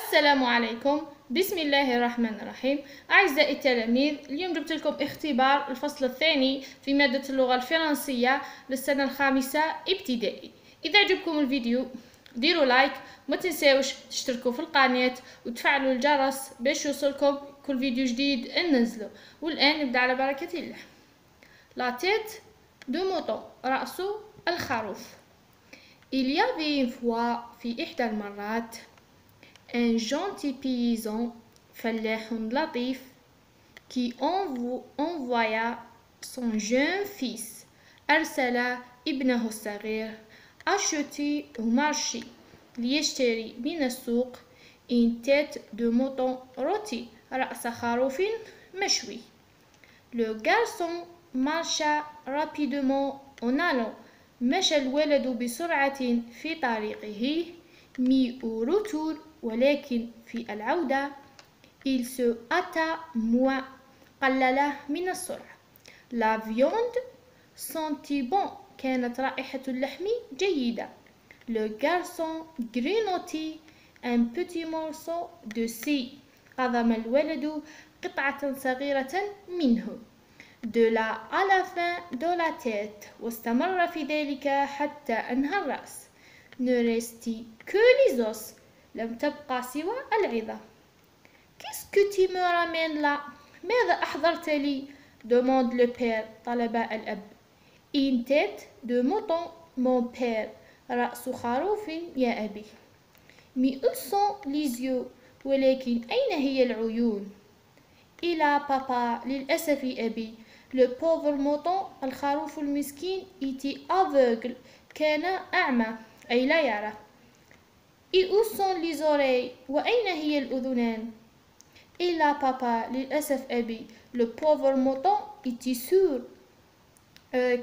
السلام عليكم. بسم الله الرحمن الرحيم. أعزائي التلاميذ، اليوم جبت لكم اختبار الفصل الثاني في مادة اللغة الفرنسية للسنة الخامسة ابتدائي. إذا عجبكم الفيديو ديروا لايك، وما تنساوش تشتركوا في القناة وتفعلوا الجرس باش يوصلكم كل فيديو جديد ننزله. والآن نبدأ على بركة الله. لا تيت دو موطون، رأس الخروف. Il y avait une fois في إحدى المرات un gentil paysan فلاح لطيف qui envoya son jeune fils أرسل ابنه الصغير acheter au marché ليشتري من السوق une tête de mouton rôti رأس خروف مشوي. Le garçon marcha rapidement en allant مشى الولد بسرعة في طريقه mais au retour ولكن في العودة il se hâta moins قلل من السرعة. La viande sentit bon كانت رائحة اللحم جيدة. Le garçon grignotait un petit morceau de scie قضم الولد قطعة صغيرة منه. De là à la fin de la tête واستمر في ذلك حتى أنهى الرأس. Ne restait que les os لم تبقى سوى العظام. Qu'est-ce que tu me ramènes là؟ ماذا أحضرت لي؟ demande le père طلب الأب. Une tête de mouton mon père رأس خروف يا أبي. Mais où sont les yeux؟ ولكن أين هي العيون؟ إلى بابا للأسف أبي. Le pauvre mouton الخروف المسكين était aveugle كان أعمى أي لا يرى. Et où sont les oreilles؟ وأين هي الأذنان؟ إلا بابا للأسف أبي. Le pauvre mouton était sourd.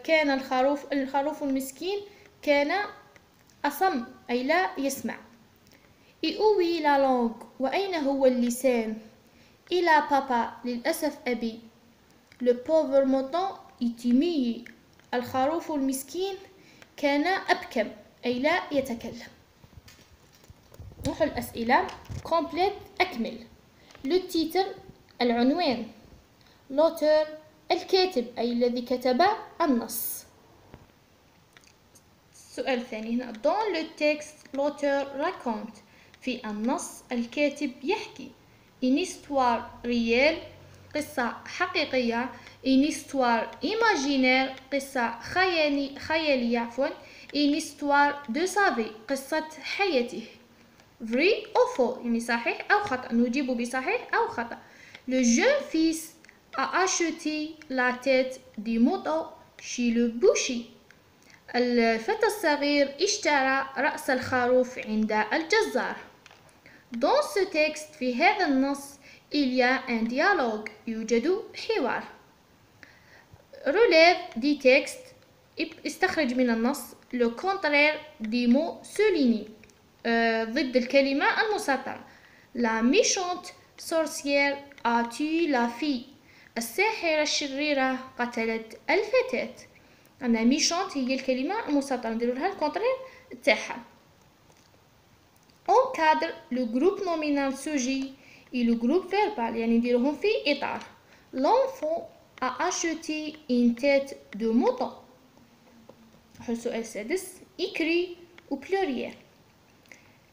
كان الخروف المسكين كان أصم أي لا يسمع. Et où est la langue؟ وأين هو اللسان؟ إلا بابا للأسف أبي. Le pauvre mouton était muet. الخروف المسكين كان أبكم أي لا يتكلم. نروح الأسئلة. complète أكمل. le titre العنوان. l'auteur الكاتب أي الذي كتب النص. السؤال الثاني هنا dans le texte l'auteur raconte في النص الكاتب يحكي une histoire réelle قصة حقيقية une histoire imaginaire قصة خيالية une histoire de sa vie قصة حياته. vrai ou faux يعني صحيح أو خطأ، نجيب بصحيح أو خطأ. Le jeune fils a acheté la tête du mouton chez le boucher. الفتى الصغير اشترى رأس الخروف عند الجزار. Dans ce texte في هذا النص il y a un dialogue يوجد حوار. relève du texte استخرج من النص le contraire du mot souligné ضد الكلمة المسطرة. La méchante sorcière a tué la fille. الساحرة الشريرة قتلت الفتاة. أنا méchante هي الكلمة المسطرة نديرو لها الكونترير تاعها. encadre le groupe nominal sujet et le groupe verbal يعني نديروهم في إطار. l'enfant a acheté une tête de mouton. السؤال السادس écrit au pluriel.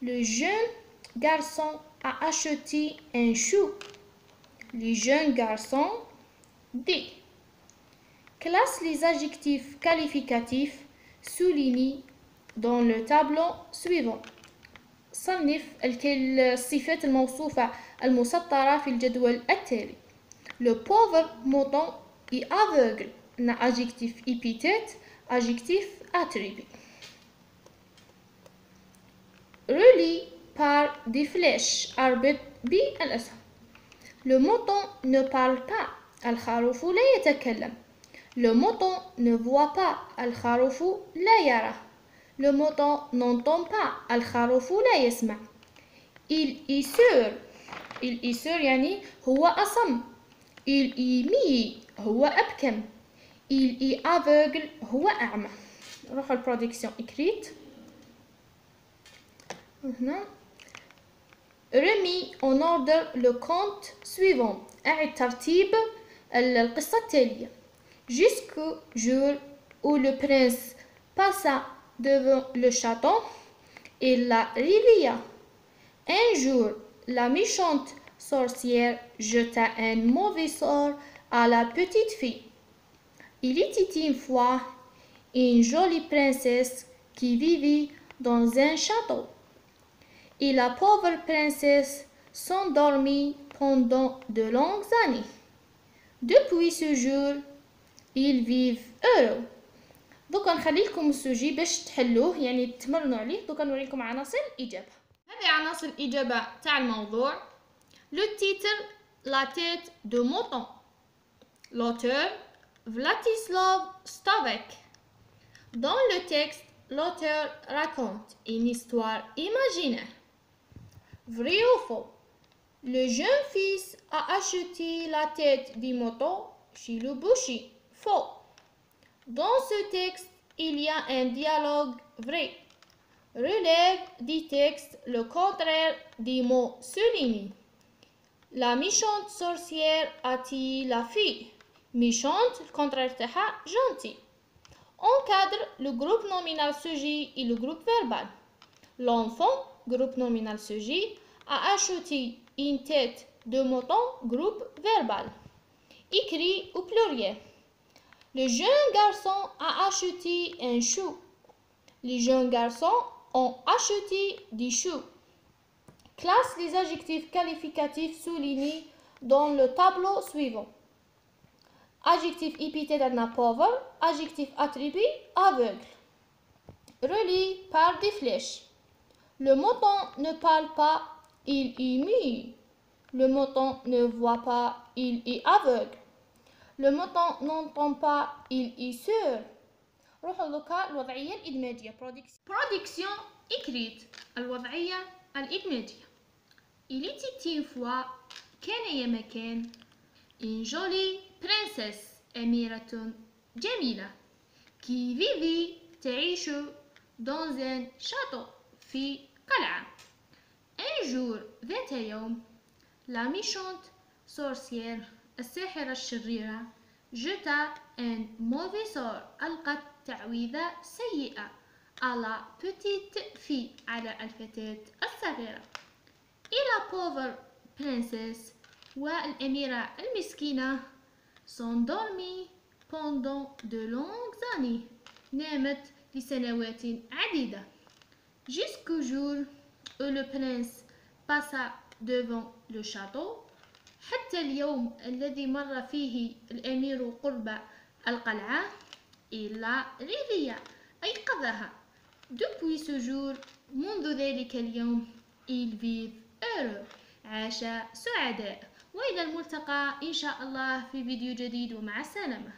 Le jeune garçon a acheté un chou. Le jeune garçon dit. Classe les adjectifs qualificatifs soulignés dans le tableau suivant. صنف الصفات الموصوفة المسطرة في الجدول التالي. Le pauvre mouton est aveugle. adjectif épithète, adjectif attribut. Relie par des flèches أربط بالأسهم. Le mouton ne parle pas. الخروف لا يتكلم. Le mouton ne voit pas. الخروف لا يرى. Le mouton n'entend pas. الخروف لا يسمع. Il est sourd. Il est sourd يعني هو أصم. Il est muet هو أبكم. Il est aveugle هو أعمى. نروح البرودكسيون écrite. هنا remis en ordre le conte suivant. أعد ترتيب القصة التالية. Jusqu'au jour où le prince passa devant le château et la réveilla. Un jour, la méchante sorcière jeta un mauvais sort à la petite fille. Il était une fois une jolie princesse qui vivait dans un château. Et la pauvre princesse s'endormit pendant de longues années. Depuis ce jour, ils vivent heureux. دوكا نخلي لكم السوجي باش تحلوه يعني تمرنوا عليه. دوكا نوريكم عناصر الإجابة. هذه عناصر الإجابة تاع الموضوع. Le titre, la tête de mouton. L'auteur, Vladislav Stavek. Dans le texte, l'auteur raconte une histoire imaginaire. Vrai ou faux? Le jeune fils a acheté la tête du mouton chez le boucher. Faux. Dans ce texte, il y a un dialogue vrai. Relève du texte le contraire des mots soulignés. La méchante sorcière attire la fille. Méchante, le contraire تاعها gentil. Encadre le groupe nominal sujet et le groupe verbal. L'enfant, groupe nominal sujet, a acheté une tête de mouton, groupe verbal. Écrit au pluriel. Le jeune garçon a acheté un chou. Les jeunes garçons ont acheté des choux. Classe les adjectifs qualificatifs soulignés dans le tableau suivant. Adjectif épithète d'adna pauvre, adjectif attribut aveugle. Relie par des flèches. Le mouton ne parle pas, il est muet. Le mouton ne voit pas, il est aveugle. Le mouton n'entend pas, il est sourd. روحوا لوكا الوضعية الإدماجية. Production écrite. الوضعية الإدماجية. Il était une fois كان يا مكان une jolie princesse أميرة جميلة qui vivait تعيش dans un château في قلعة. Un jour ذات يوم la méchante sorcière الساحرة الشريرة jeta un mauvais sort. ألقت تعويذة سيئة à la petite fille على الفتاة الصغيرة. Et la pauvre princesse والأميرة المسكينة s'endormit pendant de longues années. نامت لسنوات عديدة. Jusqu'au jour où le prince passa devant le château. حتى اليوم الذي مر فيه الأمير قرب القلعة. Il la réveilla. أيقظها. Depuis ce jour, منذ ذلك اليوم, ils vivent heureux. عاش سعداء. وإلى الملتقى إن شاء الله في فيديو جديد ومع السلامة.